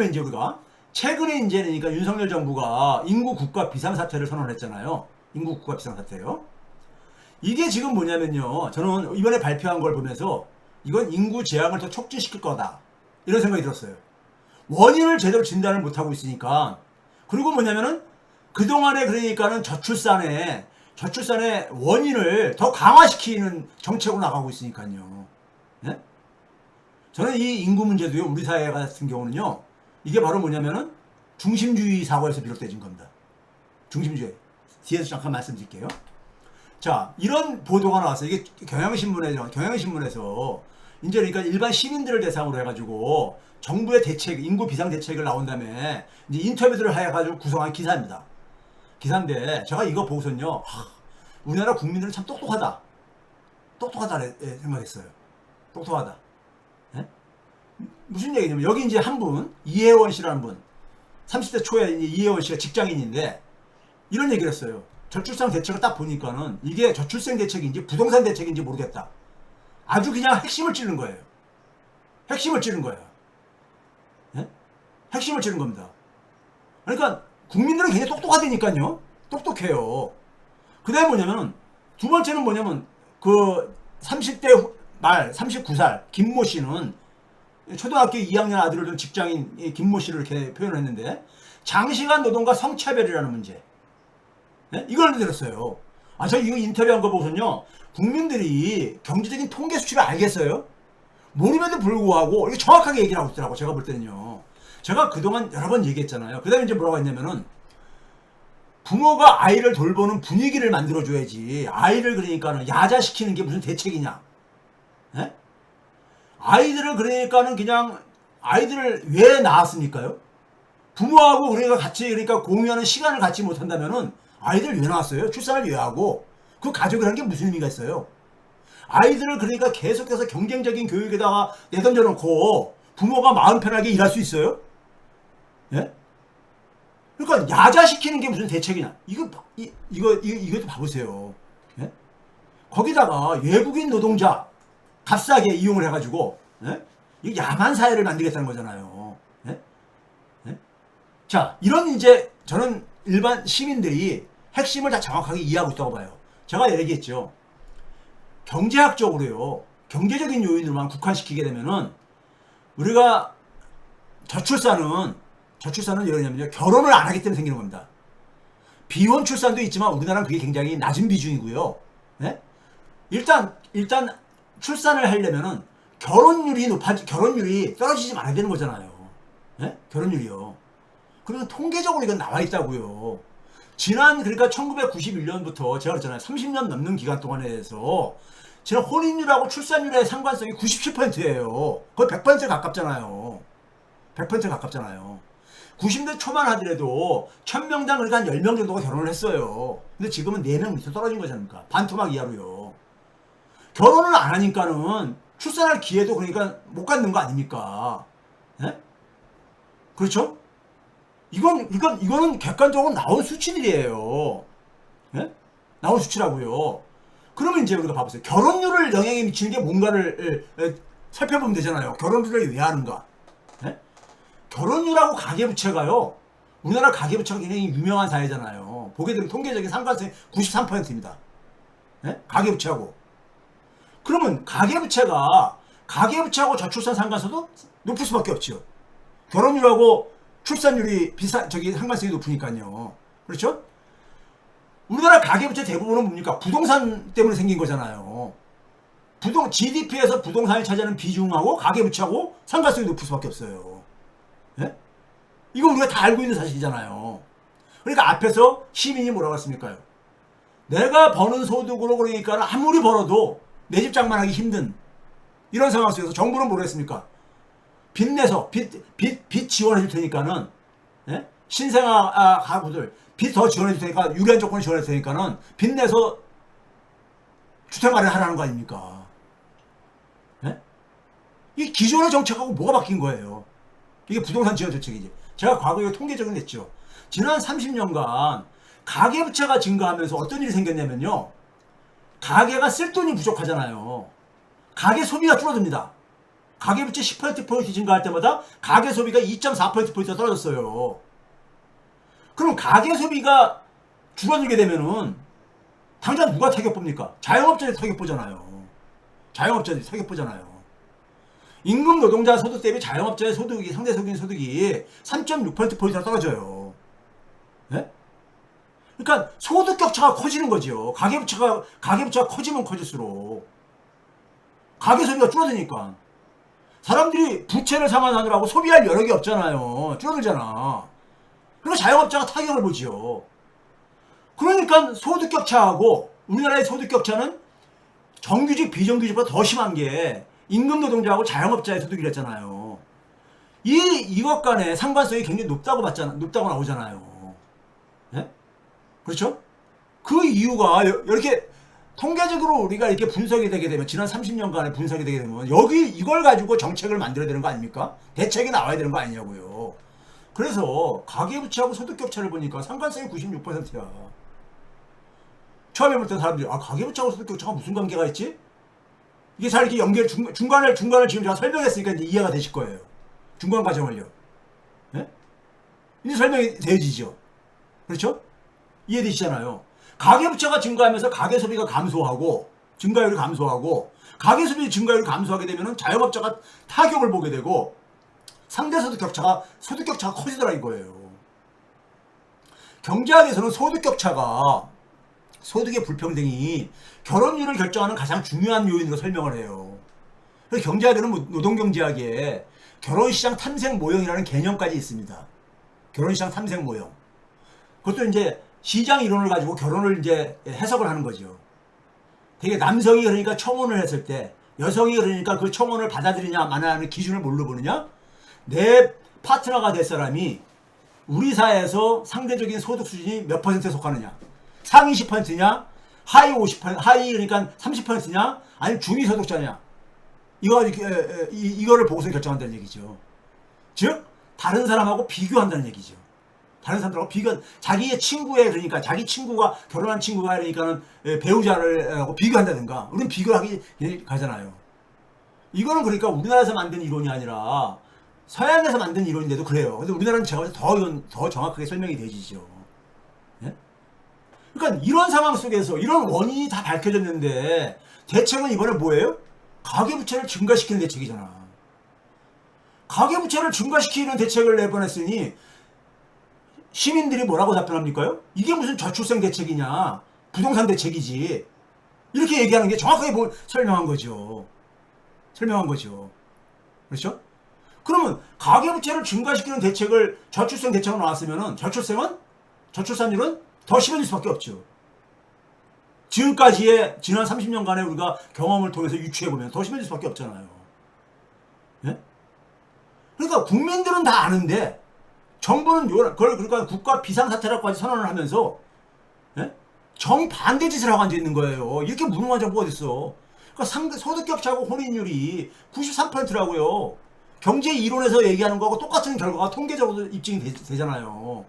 이제 우리가 최근에 이제 그러니까 윤석열 정부가 인구 국가 비상사태를 선언했잖아요. 인구 국가 비상사태요. 이게 지금 뭐냐면요. 저는 이번에 발표한 걸 보면서 이건 인구 재앙을 더 촉진시킬 거다. 이런 생각이 들었어요. 원인을 제대로 진단을 못하고 있으니까. 그리고 뭐냐면은 그동안에 그러니까는 저출산의 원인을 더 강화시키는 정책으로 나가고 있으니까요. 네? 저는 이 인구 문제도요. 우리 사회 같은 경우는요. 이게 바로 뭐냐면은 중심주의 사고에서 비롯된 겁니다. 중심주의. 뒤에서 잠깐 말씀드릴게요. 자, 이런 보도가 나왔어요. 이게 경향신문에서 이제 그러니까 일반 시민들을 대상으로 해가지고 정부의 대책, 인구 비상 대책을 나온 다음에 이제 인터뷰들을 해가지고 구성한 기사입니다. 기사인데 제가 이거 보고선요, 우리나라 국민들은 참 똑똑하다. 똑똑하다 생각했어요. 똑똑하다. 네? 무슨 얘기냐면 여기 이제 한 분, 이혜원 씨라는 분, 30대 초에 이혜원 씨가 직장인인데 이런 얘기를 했어요. 저출산 대책을 딱 보니까는 이게 저출생 대책인지 부동산 대책인지 모르겠다. 아주 그냥 핵심을 찌른 거예요. 핵심을 찌른 거예요. 네? 핵심을 찌른 겁니다. 그러니까 국민들은 굉장히 똑똑하다니까요. 똑똑해요. 그 다음에 뭐냐면 두 번째는 뭐냐면 그 30대 말 39살 김모 씨는 초등학교 2학년 아들을 둔 직장인 김모 씨를 이렇게 표현을 했는데 장시간 노동과 성차별이라는 문제. 네? 이걸 들었어요. 저 이거 인터뷰한 거 보고선요. 국민들이 경제적인 통계 수치를 알겠어요? 모름에도 불구하고 이게 정확하게 얘기를 하고 있더라고. 제가 볼 때는요. 제가 그동안 여러 번 얘기했잖아요. 그 다음에 이제 뭐라고 했냐면은 부모가 아이를 돌보는 분위기를 만들어줘야지 아이를 그러니까는 야자시키는 게 무슨 대책이냐. 네? 아이들을 그러니까는 그냥 아이들을 왜 낳았습니까요? 부모하고 그러니까 같이 그러니까 공유하는 시간을 갖지 못한다면은 아이들 왜 낳았어요? 출산을 왜 하고 그 가족이라는 게 무슨 의미가 있어요? 아이들을 그러니까 계속해서 경쟁적인 교육에다가 내던져 놓고 부모가 마음 편하게 일할 수 있어요? 예? 그러니까 야자시키는 게 무슨 대책이냐? 이것도 봐보세요. 예? 거기다가 외국인 노동자 값싸게 이용을 해가지고 이 야만 사회를 만들겠다는 거잖아요. 예? 예? 자, 이런 이제 저는 일반 시민들이 핵심을 다 정확하게 이해하고 있다고 봐요. 제가 얘기했죠. 경제학적으로요. 경제적인 요인으로만 국한시키게 되면은 우리가 저출산은 왜 그러냐면요. 결혼을 안 하기 때문에 생기는 겁니다. 비혼 출산도 있지만 우리나라는 그게 굉장히 낮은 비중이고요. 예? 일단 출산을 하려면은 결혼율이 떨어지지 말아야 되는 거잖아요. 예? 결혼율이요. 그러면 통계적으로 이건 나와 있다고요. 지난 그러니까 1991년부터 제가 그랬잖아요. 30년 넘는 기간 동안에 대해서 지난 혼인율하고 출산율의 상관성이 97%예요. 거의 100%에 가깝잖아요. 100%에 가깝잖아요. 90대 초만 하더라도 1000명당 그러니까 한 10명 정도가 결혼을 했어요. 근데 지금은 4명 밑으로 떨어진 거잖습니까? 반토막 이하로요. 결혼을 안 하니까는 출산할 기회도 그러니까 못 갖는 거 아닙니까? 예? 그렇죠? 이거는 객관적으로 나온 수치들이에요. 예? 나온 수치라고요. 그러면 이제 우리가 봐보세요. 결혼율을 영향에 미치는 게 뭔가를 살펴보면 되잖아요. 결혼율을 왜 하는가? 예? 결혼율하고 가계부채가요. 우리나라 가계부채가 굉장히 유명한 사회잖아요. 보게 되면 통계적인 상관성이 93%입니다. 예? 가계부채하고. 그러면 가계부채하고 저출산 상관성도 높을 수밖에 없죠. 결혼율하고 출산율이 상관성이 높으니까요. 그렇죠? 우리나라 가계부채 대부분은 뭡니까? 부동산 때문에 생긴 거잖아요. GDP에서 부동산이 차지하는 비중하고 가계부채하고 상관성이 높을 수밖에 없어요. 예? 이거 우리가 다 알고 있는 사실이잖아요. 그러니까 앞에서 시민이 뭐라고 했습니까? 내가 버는 소득으로 그러니까 아무리 벌어도 내 집 장만하기 힘든 이런 상황 속에서 정부는 뭐라 했습니까? 빚 내서 빚 지원해 줄 테니까는 예? 신생아 가구들 빚 더 지원해 줄 테니까 유리한 조건을 지원해 줄 테니까는 빚 내서 주택 마련하라는 거 아닙니까? 예? 이 기존의 정책하고 뭐가 바뀐 거예요? 이게 부동산 지원 정책이지. 제가 과거에 통계적인 냈죠. 지난 30년간 가계부채가 증가하면서 어떤 일이 가계부채 10%포인트 증가할 때마다 가계소비가 2.4%포인트 떨어졌어요. 그럼 가계소비가 줄어들게 되면은 당장 누가 타격 봅니까? 자영업자들이 타격 보잖아요. 자영업자들이 타격 보잖아요. 임금 노동자 소득 대비 자영업자의 소득이 상대적인 소득이 3.6%포인트나 떨어져요. 네? 그러니까 소득 격차가 커지는 거죠. 가계부채가 커지면 커질수록 가계소비가 줄어드니까 사람들이 부채를 상환하느라고 소비할 여력이 없잖아요. 줄어들잖아. 그래서 자영업자가 타격을 보지요. 그러니까 소득 격차하고 우리나라의 소득 격차는 정규직 비정규직보다 더 심한 게 임금 노동자하고 자영업자의 소득이랬잖아요. 이것 간의 상관성이 굉장히 높다고 나오잖아요. 예? 그렇죠? 그 이유가 이렇게 통계적으로 우리가 이렇게 분석이 되게 되면 지난 30년간의 분석이 되게 되면 여기 이걸 가지고 정책을 만들어야 되는 거 아닙니까? 대책이 나와야 되는 거 아니냐고요. 그래서 가계부채하고 소득 격차를 보니까 상관성이 96%야. 처음에 볼 때 사람들이 가계부채하고 소득 격차가 무슨 관계가 있지? 이게 잘 이렇게 중간을 지금 제가 설명했으니까 이제 이해가 되실 거예요. 중간 과정을요. 예? 이제 설명이 되어지죠. 그렇죠? 이해되시잖아요. 가계부채가 증가하면서 가계소비가 감소하고 증가율이 감소하고 가계소비 증가율이 감소하게 되면은 자영업자가 타격을 보게 되고 상대소득 격차가 커지더라 이거예요. 경제학에서는 소득의 불평등이 결혼율을 결정하는 가장 중요한 요인으로 설명을 해요. 그래서 경제학에는 노동경제학에 결혼시장 탐색 모형이라는 개념까지 있습니다. 결혼시장 탐색 모형. 그것도 이제 시장 이론을 가지고 결혼을 이제 해석을 하는 거죠. 되게 남성이 그러니까 청혼을 했을 때 여성이 그러니까 그 청혼을 받아들이냐 마냐는 기준을 뭘로 보느냐? 내 파트너가 될 사람이 우리 사회에서 상대적인 소득 수준이 몇 퍼센트에 속하느냐? 상위 10%냐? 하위 50%, 하위 그러니까 30%냐? 아니면 중위 소득자냐? 이거를 보고서 결정한다는 얘기죠. 즉 다른 사람하고 비교한다는 얘기죠. 다른 사람들하고 자기의 친구의 그러니까 자기 친구가 결혼한 친구가 그러니까는 배우자를 하고 비교한다든가 우리는 비교를 하기 가잖아요. 이거는 그러니까 우리나라에서 만든 이론이 아니라 서양에서 만든 이론인데도 그래요. 근데 우리나라는 제가 더 정확하게 설명이 되지죠. 예? 그러니까 이런 상황 속에서 이런 원인이 다 밝혀졌는데 대책은 이번에 뭐예요? 가계부채를 증가시키는 대책이잖아. 가계부채를 증가시키는 대책을 내보냈으니 시민들이 뭐라고 답변합니까요? 이게 무슨 저출생 대책이냐 부동산 대책이지 이렇게 얘기하는 게 정확하게 설명한 거죠. 그렇죠? 그러면 가계부채를 증가시키는 대책을 저출생 대책으로 나왔으면은 저출산율은 더 심해질 수밖에 없죠. 지금까지의 지난 30년간의 우리가 경험을 통해서 유추해보면 더 심해질 수밖에 없잖아요. 예? 그러니까 국민들은 다 아는데 정부는 그걸 그러니까 국가 비상사태라고까지 선언을 하면서 예? 정반대 짓을 하고 앉아 있는 거예요. 이렇게 무능한 정부가 어딨어. 그러니까 소득격차하고 혼인율이 93%라고요. 경제 이론에서 얘기하는 거하고 똑같은 결과가 통계적으로 입증이 되잖아요.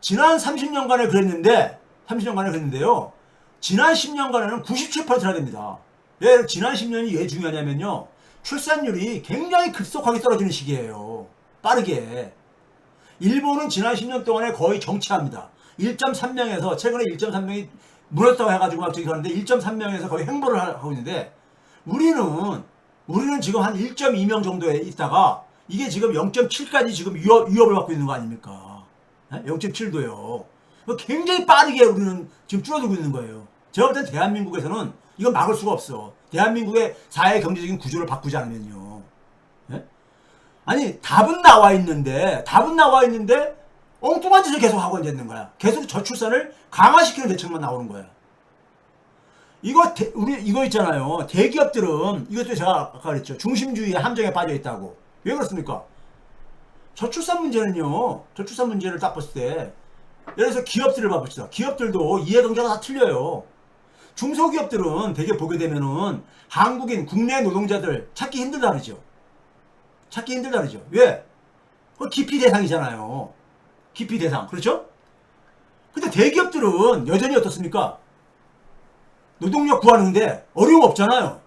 지난 30년간에 그랬는데요. 지난 10년간에는 97%나 됩니다. 왜 지난 10년이 왜 중요하냐면요. 출산율이 굉장히 급속하게 떨어지는 시기예요. 빠르게. 일본은 지난 10년 동안에 거의 정체합니다. 1.3명에서 최근에 1.3명이 무너졌다고 해가지고 막 저기 하는데 1.3명에서 거의 횡보를 하고 있는데 우리는 지금 한 1.2명 정도에 있다가 이게 지금 0.7까지 지금 위협을 받고 있는 거 아닙니까? 0.7도요. 굉장히 빠르게 우리는 지금 줄어들고 있는 거예요. 제가 볼 땐 대한민국에서는 이건 막을 수가 없어. 대한민국의 사회 경제적인 구조를 바꾸지 않으면요. 예? 아니 답은 나와 있는데 엉뚱한 짓을 계속 하고 있는 거야. 계속 저출산을 강화시키는 대책만 나오는 거야. 이거 있잖아요. 대기업들은 이것도 제가 아까 그랬죠. 중심주의의 함정에 빠져 있다고. 왜 그렇습니까? 저출산 문제를 딱 봤을 때 예를 들어서 기업들을 봐봅시다. 기업들도 이해관계가 다 틀려요. 중소기업들은 되게 보게 되면은 한국인 국내 노동자들 찾기 힘들다 그러죠. 왜? 기피 대상이잖아요. 기피 대상. 그렇죠? 근데 대기업들은 여전히 어떻습니까? 노동력 구하는데 어려움 없잖아요.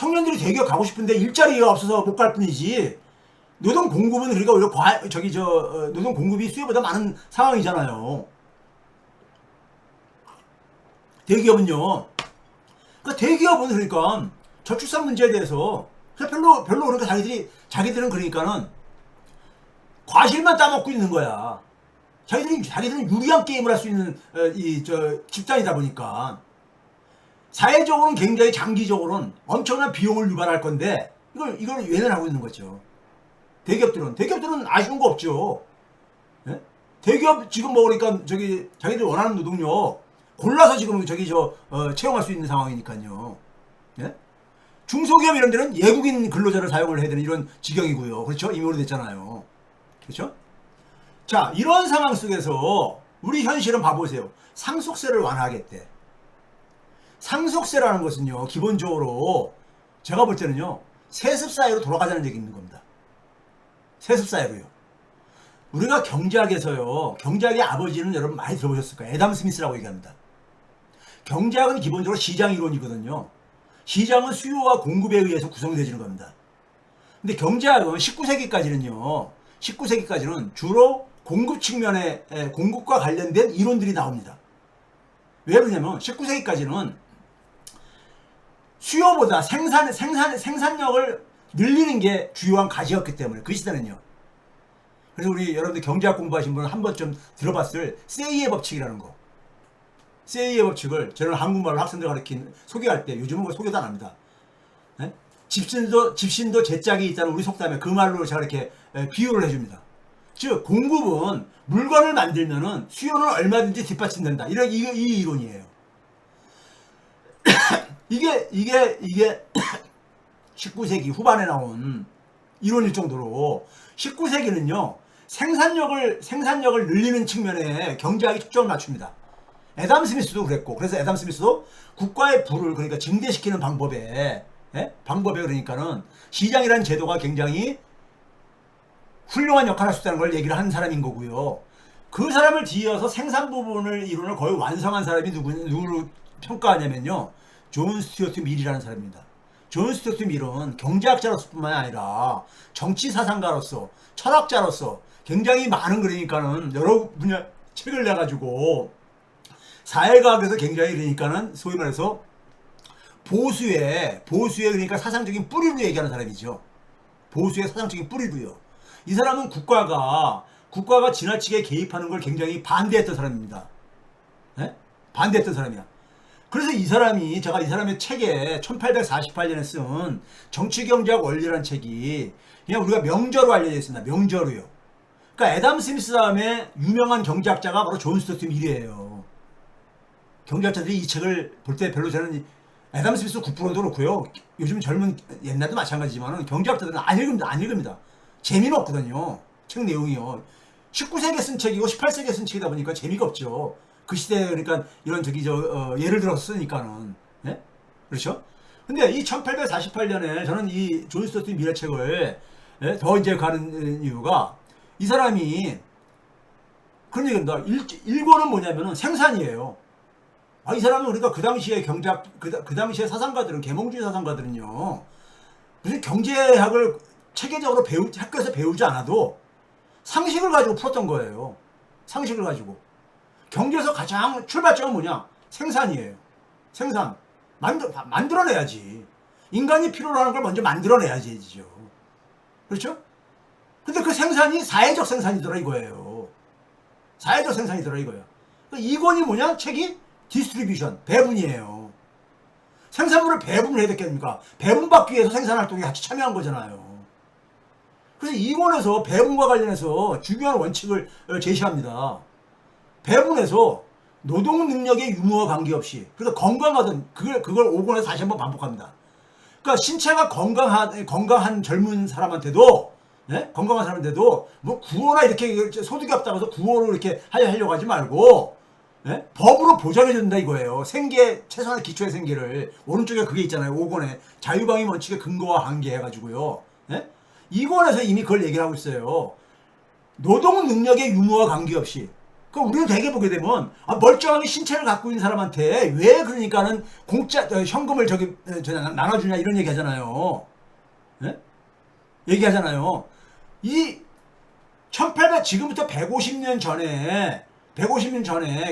청년들이 대기업 가고 싶은데 일자리가 없어서 못 갈 뿐이지. 노동 공급은 그러니까 오히려 노동 공급이 수요보다 많은 상황이잖아요. 대기업은요. 그러니까 대기업은 그러니까 저출산 문제에 대해서 별로 그러니까 자기들은 그러니까는 과실만 따먹고 있는 거야. 자기들은 유리한 게임을 할 수 있는 집단이다 보니까 사회적으로는 굉장히 장기적으로는 엄청난 비용을 유발할 건데 이걸 외면하고 있는 거죠. 대기업들은 아쉬운 거 없죠. 예? 대기업 지금 뭐 그러니까 자기들 원하는 노동력 골라서 지금 채용할 수 있는 상황이니까요. 예? 중소기업 이런 데는 외국인 근로자를 사용을 해야 되는 이런 지경이고요. 그렇죠? 이미 오래됐잖아요. 그렇죠? 자, 이런 상황 속에서 우리 현실은 봐보세요. 상속세를 완화하겠대. 상속세라는 것은요, 기본적으로 제가 볼 때는요, 세습사회로 돌아가자는 얘기 있는 겁니다. 세습사회로요. 우리가 경제학에서요, 경제학의 아버지는 여러분 많이 들어보셨을 거예요. 애담 스미스라고 얘기합니다. 경제학은 기본적으로 시장 이론이거든요. 시장은 수요와 공급에 의해서 구성되어지는 겁니다. 근데 경제학은 19세기까지는 주로 공급 측면에 공급과 관련된 이론들이 나옵니다. 왜 그러냐면 19세기까지는 수요보다 생산력을 늘리는 게 주요한 가치였기 때문에 그 시대는요. 그래서 우리 여러분들 경제학 공부하신 분은 한 번쯤 들어봤을 세이의 법칙이라는 거. 세이의 법칙을 저는 한국말로 학생들 소개할 때 요즘은 뭐 소개도 안 합니다. 네? 집신도 제짝이 있다는 우리 속담에 그 말로 제가 이렇게 비유를 해줍니다. 즉 공급은 물건을 만들면은 수요는 얼마든지 뒷받침된다. 이 이론이에요. 이게 19세기 후반에 나온 이론일 정도로 19세기는요 생산력을 늘리는 측면에 경제학이 초점을 맞춥니다. 애담 스미스도 그랬고, 그래서 애담 스미스도 국가의 부를 그러니까 증대시키는 방법에 그러니까는 시장이라는 제도가 굉장히 훌륭한 역할을 할 수 있다는 걸 얘기를 하는 사람인 거고요. 그 사람을 뒤이어서 생산 부분을 이론을 거의 완성한 사람이 누구를 평가하냐면요, 존 스튜어트 밀이라는 사람입니다. 존 스튜어트 밀은 경제학자로서뿐만 아니라 정치 사상가로서, 철학자로서 굉장히 많은 그러니까는 여러 분야 책을 내가지고 사회과학에서 굉장히 그러니까는 소위 말해서 보수의 그러니까 사상적인 뿌리로 얘기하는 사람이죠. 보수의 사상적인 뿌리로요. 이 사람은 국가가 지나치게 개입하는 걸 굉장히 반대했던 사람입니다. 네? 반대했던 사람이야. 그래서 제가 이 사람의 책에 1848년에 쓴 정치경제학 원리라는 책이 그냥 우리가 명저로 알려져 있습니다. 명저로요. 그러니까 애담 스미스 다음에 유명한 경제학자가 바로 존 스튜어트 밀이에요. 경제학자들이 이 책을 볼 때 별로 저는 애담 스미스 9%도 그렇고요. 요즘 젊은 옛날도 마찬가지지만 경제학자들은 안 읽습니다. 재미는 없거든요. 책 내용이요. 19세기에 쓴 책이고 18세기에 쓴 책이다 보니까 재미가 없죠. 그 시대에 그러니까 이런 예를 들어서 쓰니까는. 예? 그렇죠? 근데 이 1848년에 저는 이 존 스튜어트 밀의 책을 더 이제 가는 이유가 이 사람이 그런 얘기입니다. 일권은 뭐냐면은 생산이에요. 이 사람은 그러니까 그 당시에 그 당시에 사상가들은, 계몽주의 사상가들은요, 무슨 경제학을 체계적으로 학교에서 배우지 않아도 상식을 가지고 풀었던 거예요. 상식을 가지고. 경제에서 가장 출발점은 뭐냐? 생산이에요. 생산. 만들어내야지. 인간이 필요로 하는 걸 먼저 만들어내야지죠. 그렇죠? 근데 그 생산이 사회적 생산이더라 이거예요. 사회적 생산이더라 이거예요. 이권이 뭐냐? 책이 디스트리뷰션, 배분이에요. 생산물을 배분을 해야 되겠습니까? 배분받기 위해서 생산활동에 같이 참여한 거잖아요. 그래서 이권에서 배분과 관련해서 중요한 원칙을 제시합니다. 배분에서 노동 능력의 유무와 관계없이, 그러니까 건강하든, 그걸 5권에서 다시 한번 반복합니다. 그러니까 신체가 건강한 젊은 사람한테도, 네? 건강한 사람한테도 뭐 구호나 이렇게 소득이 없다고 해서 구호로 이렇게 하려고 하지 말고, 네? 법으로 보장해준다 이거예요. 최소한의 기초의 생계를. 오른쪽에 그게 있잖아요. 5권에 자유방위 원칙의 근거와 한계 해가지고요. 네? 2권에서 이미 그걸 얘기를 하고 있어요. 노동 능력의 유무와 관계없이 우리는 대개 보게 되면 멀쩡하게 신체를 갖고 있는 사람한테 왜 그러니까는 공짜 현금을 나눠주냐 이런 얘기 하잖아요. 예? 얘기하잖아요. 이 1800 지금부터 150년 전에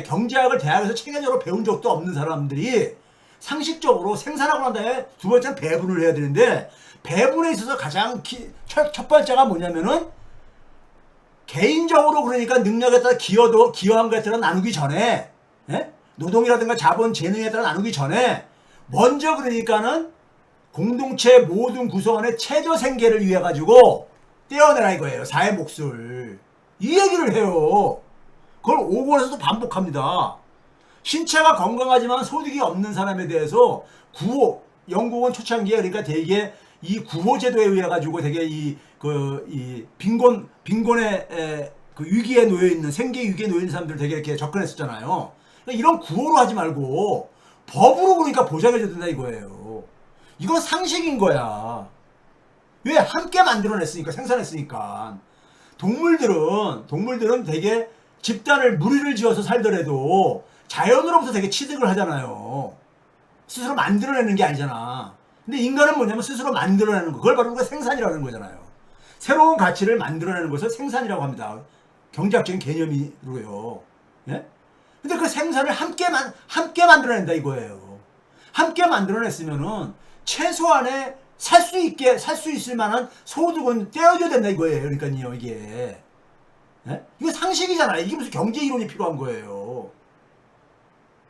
경제학을 대학에서 체계적으로 배운 적도 없는 사람들이 상식적으로 생산하고 난 다음에 두 번째는 배분을 해야 되는데, 배분에 있어서 가장 첫 번째가 뭐냐면은 개인적으로 그러니까 능력에 따라 기여한 것에 따라 나누기 전에, 예? 노동이라든가 자본 재능에 따라 나누기 전에 먼저 그러니까는 공동체 모든 구성원의 최저 생계를 위해 가지고 떼어내라 이거예요. 사회 몫을. 이 얘기를 해요. 그걸 5권에서도 반복합니다. 신체가 건강하지만 소득이 없는 사람에 대해서 구호, 영국은 초창기에 그러니까 되게 이 구호제도에 의해 가지고 되게 이 빈곤의 그 위기에 놓여 있는, 생계 위기에 놓여 있는 사람들 되게 이렇게 접근했었잖아요. 그러니까 이런 구호로 하지 말고 법으로 그러니까 보장해줘야 된다 이거예요. 이건 상식인 거야. 왜? 함께 만들어냈으니까, 생산했으니까. 동물들은 되게 집단을 무리를 지어서 살더라도 자연으로부터 되게 취득을 하잖아요. 스스로 만들어내는 게 아니잖아. 근데 인간은 뭐냐면 스스로 만들어내는 거. 그걸 바로 우리가 생산이라는 거잖아요. 새로운 가치를 만들어내는 것을 생산이라고 합니다. 경제학적인 개념이로요. 예? 근데 그 생산을 함께 만들어낸다 이거예요. 함께 만들어냈으면은 최소한의 살 수 있을 만한 소득은 떼어줘야 된다 이거예요. 그러니까요, 이게. 예? 이거 상식이잖아요. 이게 무슨 경제 이론이 필요한 거예요.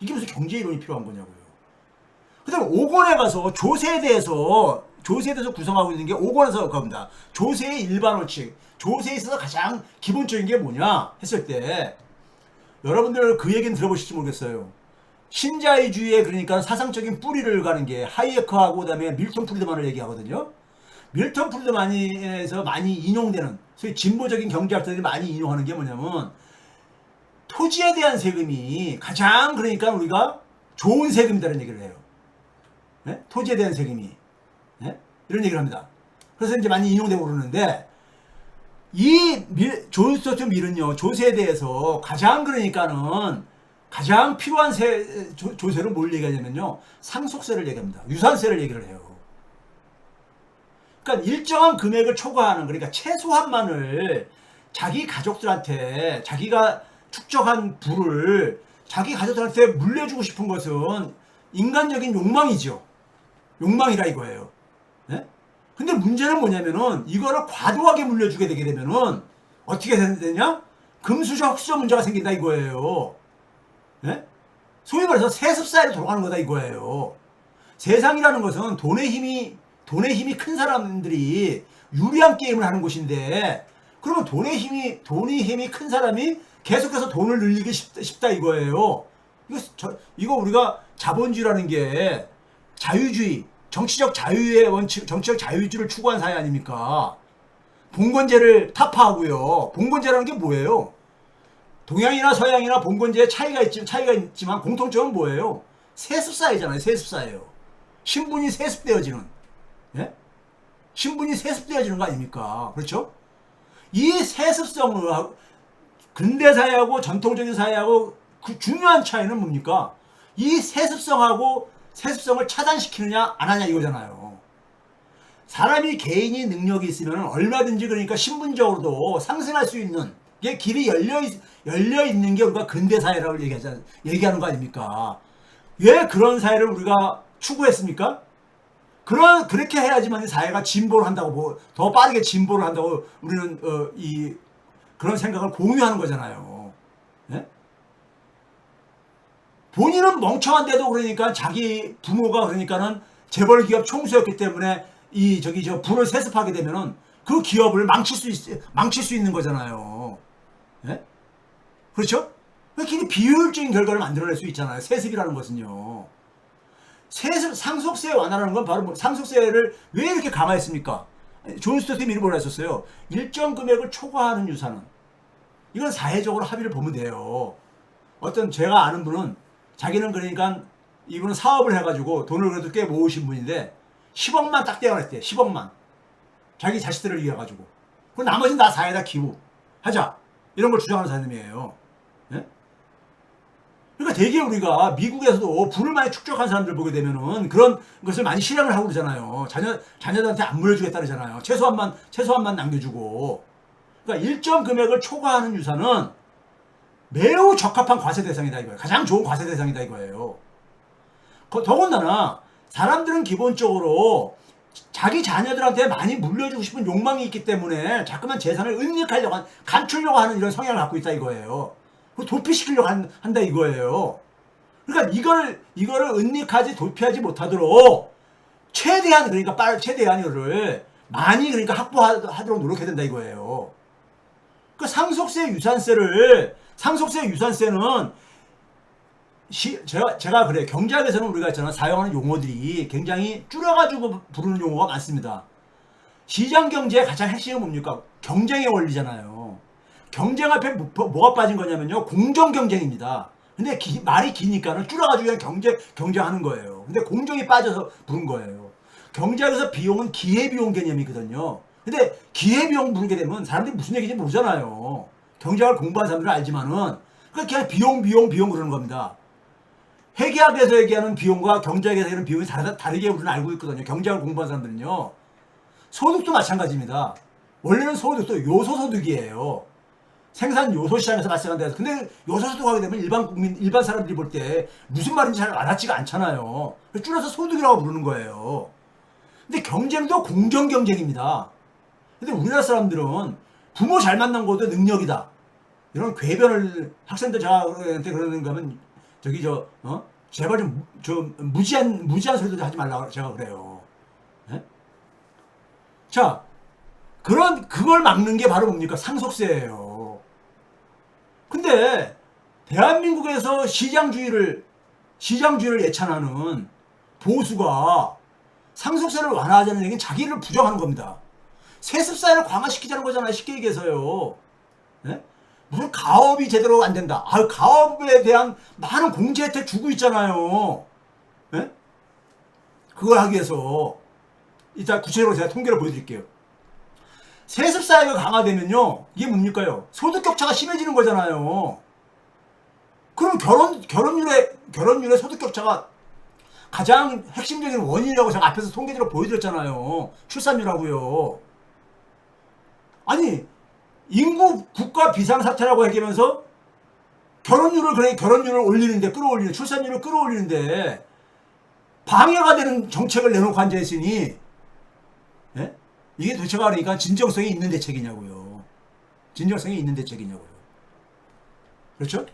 이게 무슨 경제 이론이 필요한 거냐고요. 그 다음에 5권에 가서 조세에 대해서 구성하고 있는 게 5권에서 겁니다. 조세의 일반 원칙. 조세에 있어서 가장 기본적인 게 뭐냐 했을 때, 여러분들 그 얘기는 들어보실지 모르겠어요. 신자유주의의 그러니까 사상적인 뿌리를 가는 게 하이에크하고 그다음에 밀턴 프리드만을 얘기하거든요. 밀턴 프리드만에서 많이 인용되는, 소위 진보적인 경제학자들이 많이 인용하는 게 뭐냐면, 토지에 대한 세금이 가장 그러니까 우리가 좋은 세금이라는 얘기를 해요. 네? 토지에 대한 세금이. 네? 이런 얘기를 합니다. 그래서 이제 많이 인용되고 그러는데, 존 스튜어트 밀은요, 조세에 대해서 가장 그러니까는 가장 필요한 조세를 뭘 얘기하냐면요, 상속세를 얘기합니다. 유산세를 얘기를 해요. 그러니까 일정한 금액을 초과하는, 그러니까 최소한만을 자기 가족들한테, 자기가 축적한 부를 자기 가족들한테 물려주고 싶은 것은 인간적인 욕망이죠. 욕망이라 이거예요. 네? 근데 문제는 뭐냐면은 이거를 과도하게 물려주게 되게 되면은 어떻게 되냐? 금수저 흑수저 문제가 생긴다 이거예요. 네? 소위 말해서 세습사회로 돌아가는 거다 이거예요. 세상이라는 것은 돈의 힘이 큰 사람들이 유리한 게임을 하는 곳인데, 그러면 돈의 힘이 큰 사람이 계속해서 돈을 늘리기 쉽다 이거예요. 이거 우리가 자본주의라는 게 자유주의, 정치적 자유의 원칙, 정치적 자유주의를 추구한 사회 아닙니까? 봉건제를 타파하고요. 봉건제라는 게 뭐예요? 동양이나 서양이나 봉건제에 차이가 있지만 공통점은 뭐예요? 세습사회잖아요. 세습사회예요. 신분이 세습되어지는, 예? 신분이 세습되어지는 거 아닙니까? 그렇죠? 이 세습성을 근대사회하고 전통적인 사회하고 그 중요한 차이는 뭡니까? 이 세습성을 차단시키느냐 안 하냐 이거잖아요. 사람이 개인이 능력이 있으면 얼마든지 그러니까 신분적으로도 상승할 수 있는 게 길이 열려 있는 게 우리가 근대사회라고 얘기하는 거 아닙니까? 왜 그런 사회를 우리가 추구했습니까? 그렇게 해야지만 사회가 진보를 한다고, 더 빠르게 진보를 한다고 우리는 그런 생각을 공유하는 거잖아요. 예? 본인은 멍청한데도 그러니까 자기 부모가 그러니까는 재벌 기업 총수였기 때문에 부를 세습하게 되면은 그 기업을 망칠 수 있는 거잖아요. 예? 그렇죠? 굉장히 비효율적인 결과를 만들어낼 수 있잖아요. 세습이라는 것은요. 상속세 완화라는 건 바로 상속세를 왜 이렇게 강화했습니까? 존 스튜어트 밀이 뭐라 했었어요? 일정 금액을 초과하는 유산은, 이건 사회적으로 합의를 보면 돼요. 제가 아는 분은, 자기는 그러니까 이분은 사업을 해가지고 돈을 그래도 꽤 모으신 분인데 10억만 딱 떼어냈대. 10억만. 자기 자식들을 위해 가지고. 그럼 나머지는 다 사회에다 기부하자. 이런 걸 주장하는 사람이에요. 예? 그러니까 되게 우리가 미국에서도 부를 많이 축적한 사람들 보게 되면은 그런 것을 많이 실행을 하고 그러잖아요. 자녀들한테 안 물려주겠다 그러잖아요. 최소한만 남겨주고. 그러니까 일정 금액을 초과하는 유산은 매우 적합한 과세 대상이다 이거예요. 가장 좋은 과세 대상이다 이거예요. 더군다나 사람들은 기본적으로 자기 자녀들한테 많이 물려주고 싶은 욕망이 있기 때문에 자꾸만 재산을 은닉하려고 감추려고 하는 이런 성향을 갖고 있다 이거예요. 도피시키려고 한다 이거예요. 그러니까 이거를 은닉하지 도피하지 못하도록 최대한 최대한을 많이 그러니까 확보하도록 노력해야 된다 이거예요. 그 상속세 유산세는 제가 그래 경제학에서는 우리가 있잖아 사용하는 용어들이 굉장히 줄여가지고 부르는 용어가 많습니다. 시장 경제의 가장 핵심은 뭡니까? 경쟁의 원리잖아요. 경쟁 앞에 뭐가 빠진 거냐면요 공정 경쟁입니다. 근데 말이 기니까는 줄여가지고 그냥 경쟁하는 거예요. 근데 공정이 빠져서 부른 거예요. 경제학에서 비용은 기회비용 개념이거든요. 근데 기회비용 부르게 되면 사람들이 무슨 얘기인지 모르잖아요. 경제학을 공부한 사람들은 알지만은 그냥 비용 그러는 겁니다. 회계학에서 얘기하는 비용과 경제학에서 얘기하는 비용이 다르게 우리는 알고 있거든요. 경제학을 공부한 사람들은요. 소득도 마찬가지입니다. 원래는 소득도 요소소득이에요. 생산 요소 시장에서 발생한 데서. 근데 요소소득 하게 되면 일반 사람들이 볼 때 무슨 말인지 잘 와닿지가 않잖아요. 줄여서 소득이라고 부르는 거예요. 근데 경쟁도 공정 경쟁입니다. 근데 우리나라 사람들은 부모 잘 만난 것도 능력이다. 이런 궤변을 학생들 저한테 그러는 거면 제발 좀 무지한 소리도 하지 말라고 제가 그래요. 예? 자, 그걸 막는 게 바로 뭡니까? 상속세예요. 근데 대한민국에서 시장주의를 예찬하는 보수가 상속세를 완화하자는 얘기는 자기를 부정하는 겁니다. 세습사회를 강화시키자는 거잖아요. 쉽게 얘기해서요. 예? 무슨 가업이 제대로 안 된다. 가업에 대한 많은 공제 혜택 주고 있잖아요. 예? 그걸 하기 위해서 이따 구체적으로 제가 통계를 보여드릴게요. 세습사회가 강화되면요. 이게 뭡니까요? 소득 격차가 심해지는 거잖아요. 그럼 결혼율의 소득 격차가 가장 핵심적인 원인이라고 제가 앞에서 통계적으로 보여드렸잖아요. 출산율하고요. 아니 인구 국가 비상사태라고 얘기하면서 결혼율을 올리는데 출산율을 끌어올리는데 방해가 되는 정책을 내놓고 앉아있으니 예? 이게 도대체가 그러니까 진정성이 있는 대책이냐고요. 진정성이 있는 대책이냐고요. 그렇죠?